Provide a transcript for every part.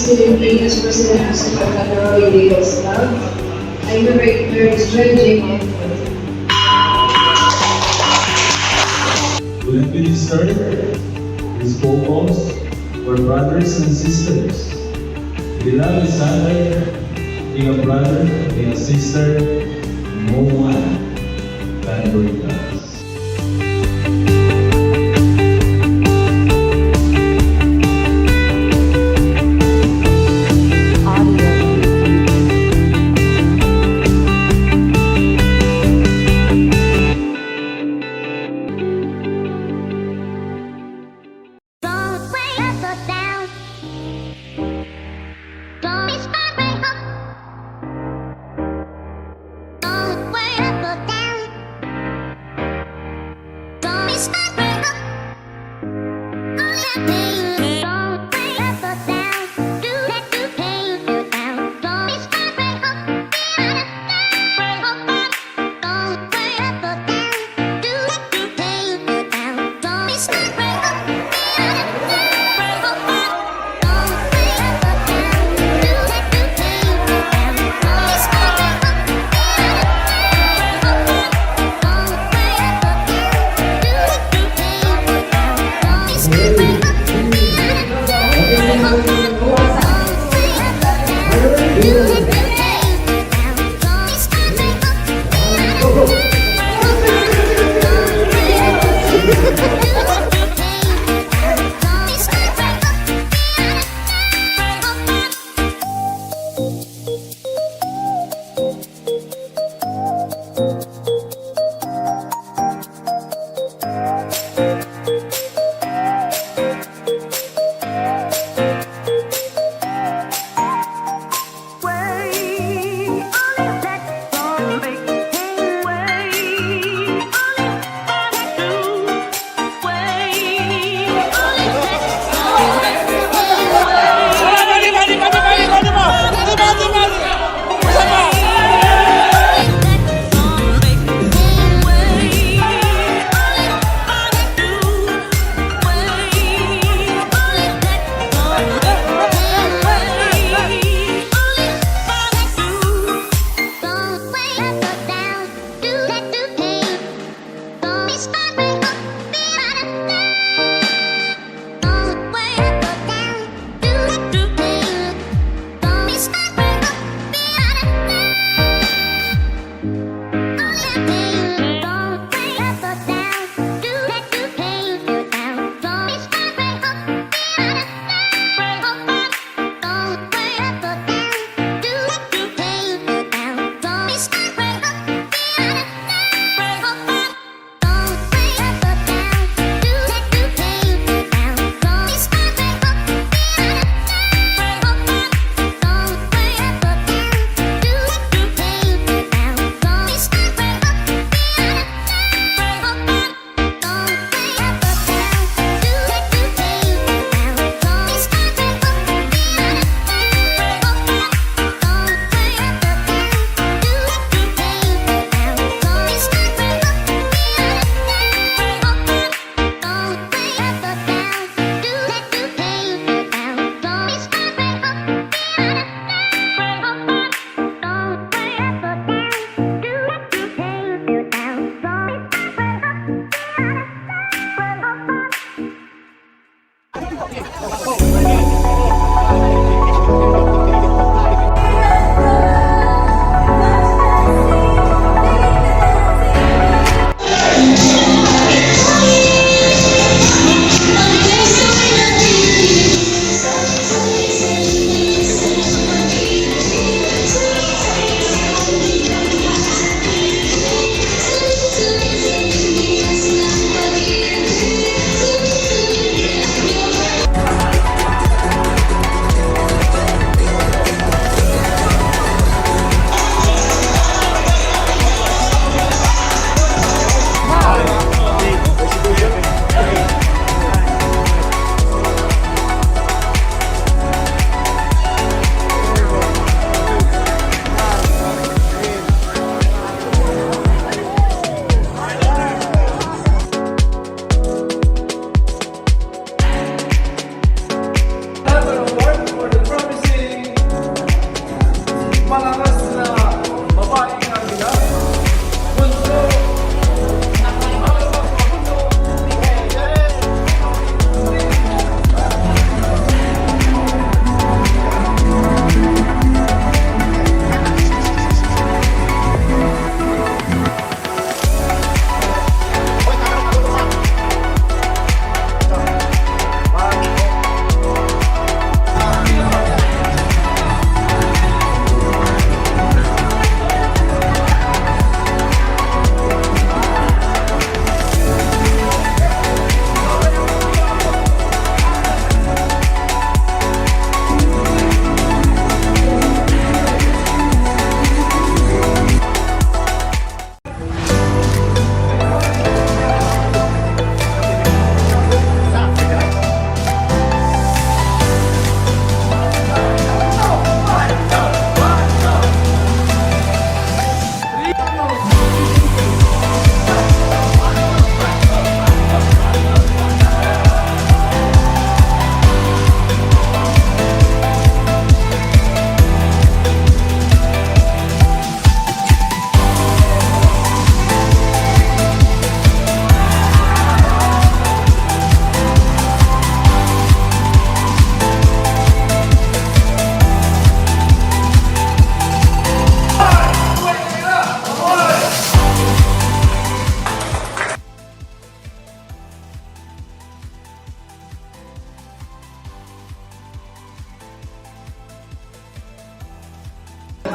Absolutely, as President of the Category Ladies Club, I'm very stretching. Wouldn't be disturbed? These vocals were brothers and sisters. We love each other, being a brother, being a sister, no one can break us.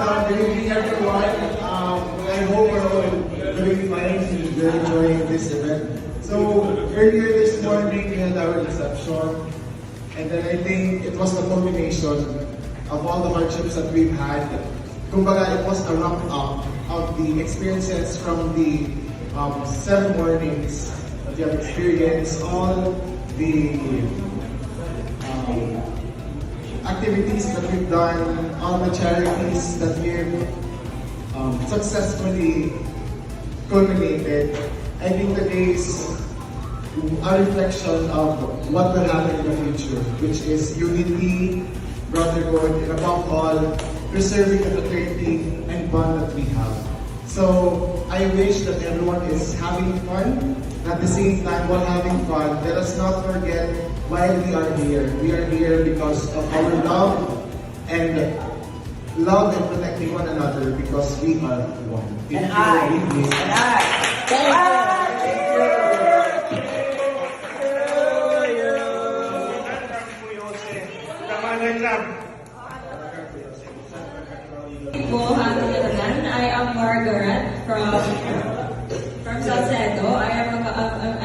good evening everyone. I hope we're all doing fine and you're enjoying this event. So earlier this morning we had our reception, and then I think it was the culmination of all the hardships that we've had. Kumbaga, it was a wrap up of the experiences from the 7 mornings that you have experienced, all the activities that we've done, all the charities that we've successfully culminated. I think today is a reflection of what will happen in the future, which is unity, brotherhood, and above all, preserving the fraternity and bond that we have. So I wish that everyone is having fun. At the same time, while having fun, let us not forget why we are here. We are here because of our love and protecting one another because we are one. And I. I am Margaret from Salcedo. I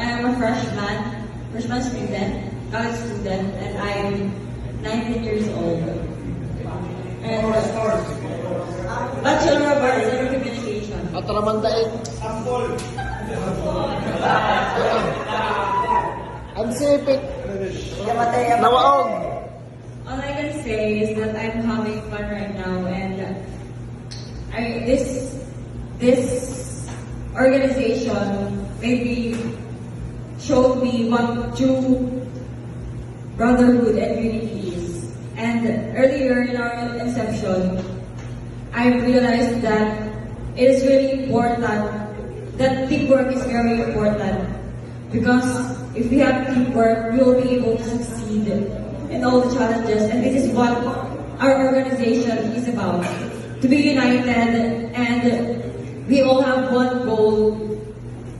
am a freshman student, college student, and I'm 19 years old. And Bachelor of Arts in Communication. All I can say is that I'm having fun right now, and this organization maybe showed me what true brotherhood and unity is. And earlier in our inception, I realized that it is really important, that teamwork is very important, because if we have teamwork, we will be able to succeed in all the challenges, and this is what our organization is about. To be united, and we all have one goal,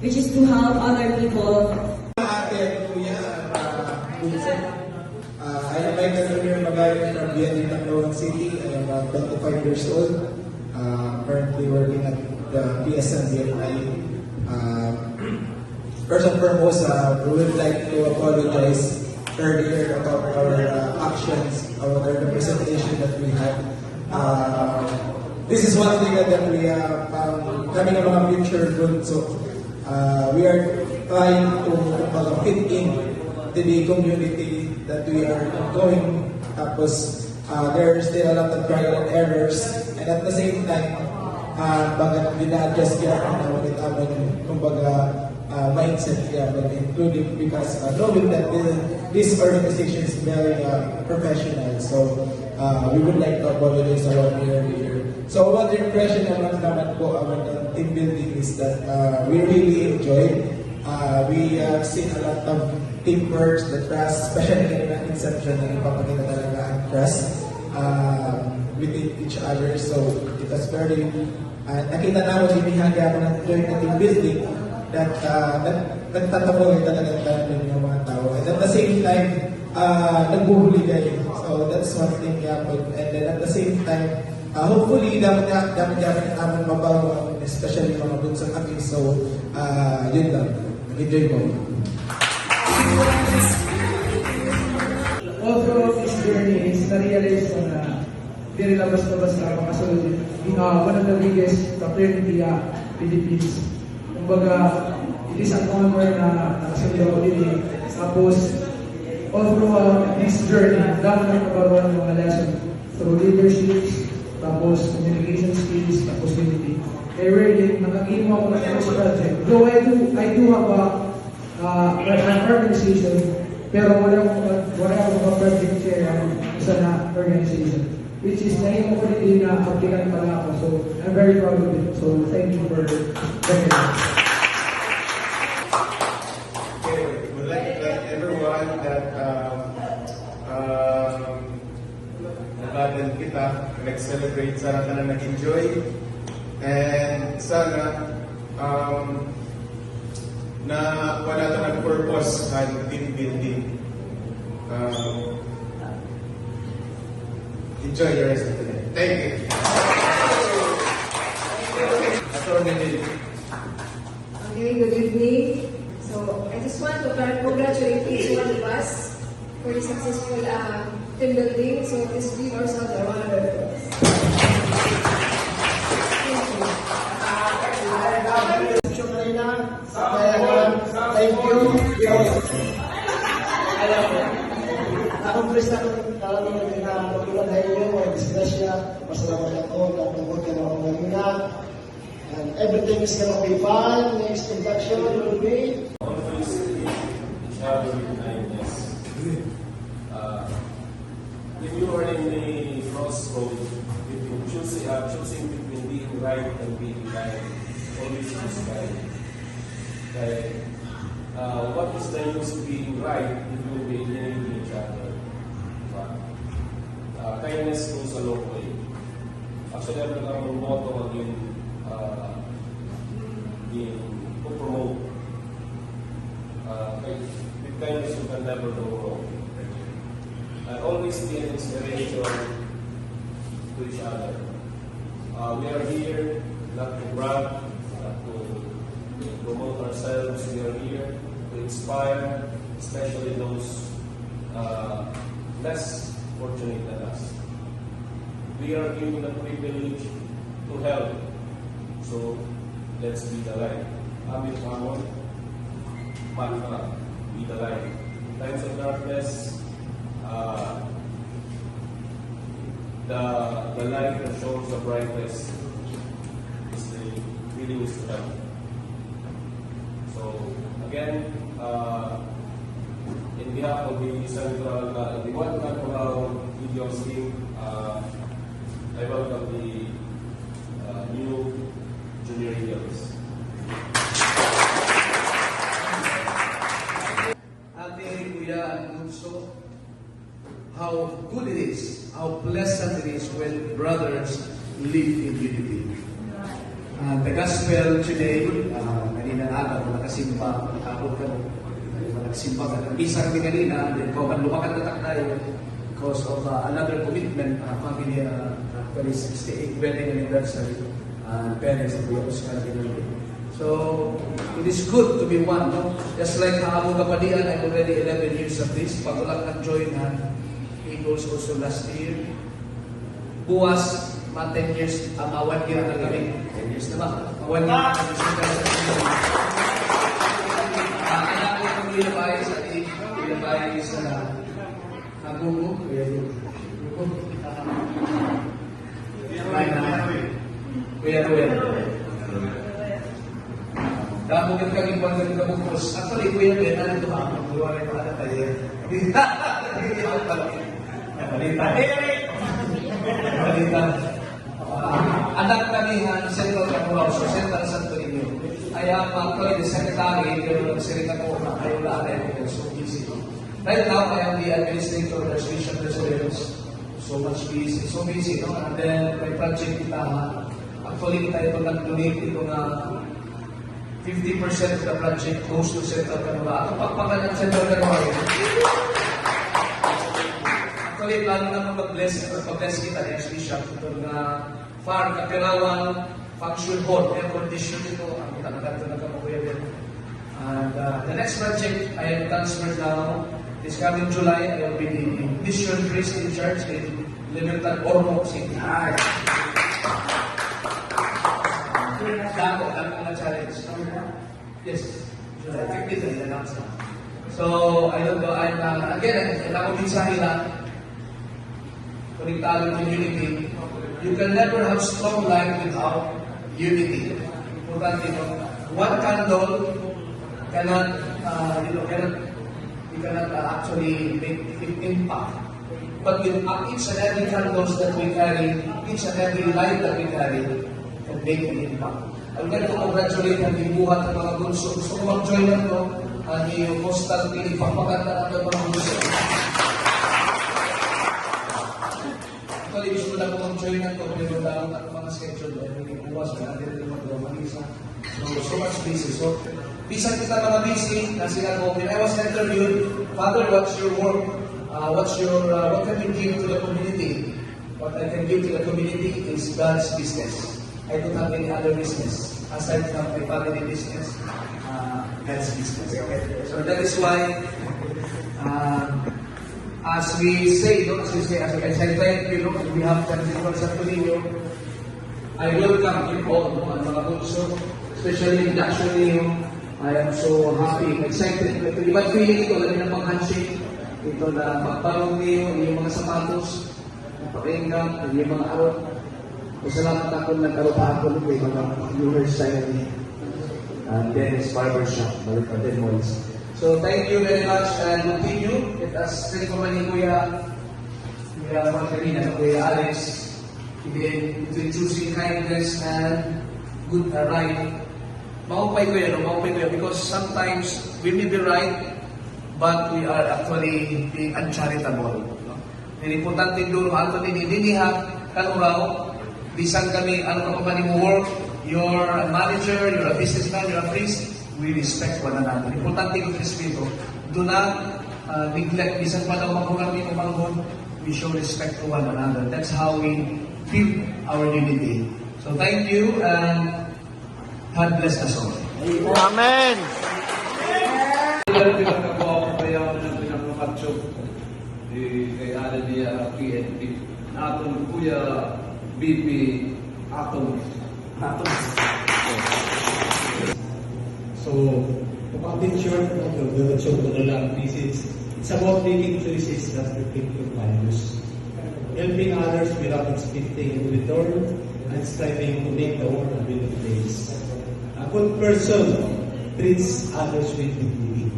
which is to help other people. Ate, Kuya, Vincent. I am Michael Junior Magayon from BND Tacloban City. I am 25 years old, currently working at the PSN BNI. First and foremost, we would like to apologize earlier about our actions, about our representation that we had. This is one thing that we are having a mga future good. So we are trying to fit in to the community that we are going. Tapos there are still a lot of trial and errors, and at the same time, bagat bina-adjust kaya na ulit aming kumbaga mindset kaya, including because knowing that this organization is very professional. So we would like to apologize about earlier. So one impression naman po about team building is that we really enjoyed. We have seen a lot of teamwork, the trust, especially in the inception na ipapakita talaga ang trust within each other. So it was very, nakita namin binihagya ako ng joint na team building that nagtataboy talaga tayo ng mga tao. And at the same time, nagbuhuligay. So that's one thing happened. And then at the same time, hopefully, dapat namin mabawa, especially mga bunsang kami. So, yun lang. Enjoy mo. All throughout this journey is na-realize ko na hindi rin labas-labas na makasunod one of the biggest fraternity Philippines. Kumbaga, it is an honor na nakasunod ako din eh. Tapos, all throughout this journey, dami na nakabaruan ng mga lesson through leadership, tapos communication skills, tapos unity. Kaya really, nakakimo ako ng first project. Though I do have an organization, pero wala akong project chair sa na organization. Which is nahimo ko din na applicant pala ako. So, I'm very proud of it. So, thank you for bringing it. Okay, we'd like to thank everyone that nabagan kita, nag-celebrate, sana ka na nag-enjoy. And sana na wala ito nag-purpose sa team building. Enjoy the rest of the day. Thank you. Okay, good evening. So, I just want to congratulate each one of us for the successful team building. So, please give ourselves a round of applause. Thank you. Na-accomplish na kami na pagkilanay nyo, mga disgrasya, masalamat ako, natungkot ka na akong ganina. And everything is gonna be fine. Next induction will be Always each other with kindness. If you are in a crossroad between choosing between being right and being kind, always choose kind. What is the use of being right if you will be enabling each other? Kindness goes a long way. Actually, I'm going motto again, to promote. With kindness, you can never go wrong. And always be an inspiration to each other. We are here not to brag, not to promote ourselves. We are here to inspire, especially those less fortunate than us. We are given the privilege to help. So let's be the light. Amit Amon, Mantra, be the light. Times of darkness, the light that shows the brightness is the really is to help. So again, in behalf of the Central, the one video team, I welcome the new junior eagles. Ate, Kuya, and Bunso, how good it is, how pleasant it is when brothers live in unity. The gospel today, kanina na nakasimba, nakabot ka mo, nagsimba ka. Isa kami kanina, then ko man lumakan na takday because of another commitment, family, 68th wedding anniversary, parents of Kuya Oscar Pinuli. So, it is good to be one, no? Just like Haamo Kapadian, I'm already 11 years of this. Pag-ulang nag-join na, Eagles also last year. Buwas, 10 years, 1 year na kami. 10 years na ba? 1 year na kami sa anak ko itong ilabay sa ating, ilabay sa Nagugo. Kuya Ruel. Damo kita kaging pagdating ka bukos. Actually, Kuya Ruel, ano ito ba? Magluwa rin pa na tayo. Balita. Anak kami ng Central Camarao, so Central Santo Niño. I am actually the secretary, pero nagsalita ko na kayo lahat ay so busy. Right now, I am the administrator of the Association of Residents. So much busy, so busy, no? And then, may project kita, actually kita ito nag-donate ito na 50% of the project goes to Central Camarao. Ito pakpakan ng Central Camarao. Actually, plano na mag-bless kita next bishop. Ito na farm, Kapirawan, function hall, air condition ito. Ang kita na kamukuya din. And the next project, I am transferred now. This coming July, I will be the mission priest in church in Libertad, Ormoc City. Dako na challenge. Yes, July 15th, I announced that. So, I don't know, I'm, again, ako minsahe lang, konektado to unity. You can never have strong life without unity. Importante ito. One candle cannot, you cannot actually make impact. But with each and every candles that we carry, each and every light that we carry, can make an impact. I'm going to congratulate ang ibuhat ng mga bunso. Gusto ko mag-join lang ito, ang iyong postal piling pagpaganda ng mga bunso. Actually, gusto ko lang kung mag-join lang ito, pero dapat ang mga schedule, hindi buwas, kaya natin ito mag-isa. So much busy. So, bisan kita mga busy, na sinabi, when I was interviewed, Father, what's your work? What can you give to the community? What I can give to the community is God's business. I don't have any other business. aside from the family business, God's business. Okay? So that is why, as we say, no, as I thank you, no, on behalf of Principal Santo Niño, I welcome you all, no, ang mga bunso, especially in Action Niño. I am so happy, excited. Ibang feeling ito, alam niyo na pang-handshake. Ito na pagparong niyo, yung mga sapatos, pakinggan, yung mga arot. Salamat ako nagkaroon pa ako ng mga viewers sa inyo. Dennis Barbershop, Balikan Malls. So thank you very much and continue. Let us thank you ni Kuya Margarina, Kuya Alex, in choosing kindness and good right. Maupay ko yan, because sometimes we may be right, but we are actually being uncharitable. No? Importante doon, ano ninihat, kanuraw, bisan kami, ano ka pa ni mo work, you're a manager, you're a businessman, you're a priest, we respect one another. Importante yung respeto. Do not neglect, bisan pa daw magulang ni kumangon, we show respect to one another. That's how we feel our unity. So thank you and God bless us all. Amen. Pinagkagawa ko kaya ng pinagkakatsyo kay Aladia PNP na atong Kuya BP Atom. So, to cut it short, the show ko na lang, it's about making choices that reflect your values. Helping others without expecting in return and striving to make the world a better place. A good person treats others with dignity,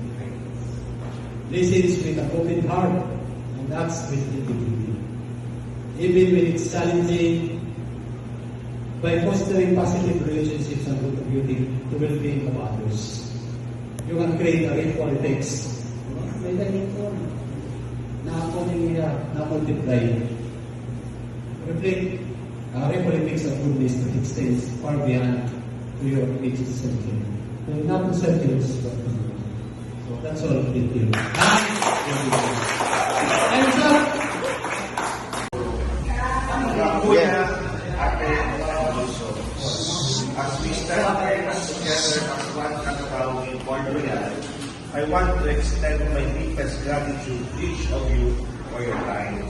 listens with a open heart, and acts with integrity. Even when it's challenging, by fostering positive relationships and contributing to well-being of others, you can create a ripple effects. May ganito na multiply. Reflect ripple effects of goodness that extends far beyond to your immediate circle. Not to circles, but to you. So that's all with you. Hands up! Yeah. As we stand together as one Katabaw in Port Royal, I want to extend my deepest gratitude to each of you for your time,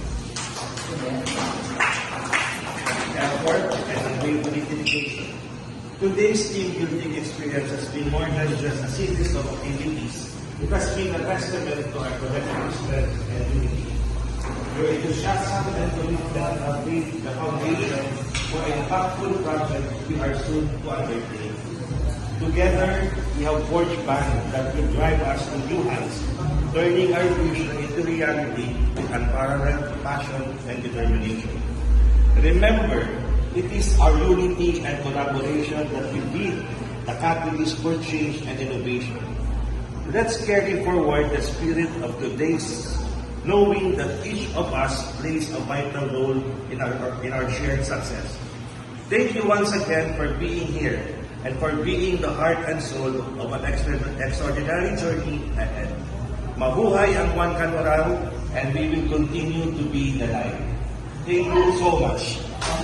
effort, and unwavering dedication. Today's team building experience has been more than just a series of activities. It has been a testament to our collective strength and unity. Your enthusiasm and commitment have laid the foundation for an impactful project we are soon to undertake. Together, we have forged bonds that will drive us to new heights, turning our vision into reality with unparalleled passion and determination. Remember, it is our unity and collaboration that will be the catalyst for change and innovation. Let's carry forward the spirit of today's, knowing that each of us plays a vital role in our shared success. Thank you once again for being here and for being the heart and soul of an extraordinary journey ahead. Mabuhay ang One Cantoral, and we will continue to be the light. Thank you so much.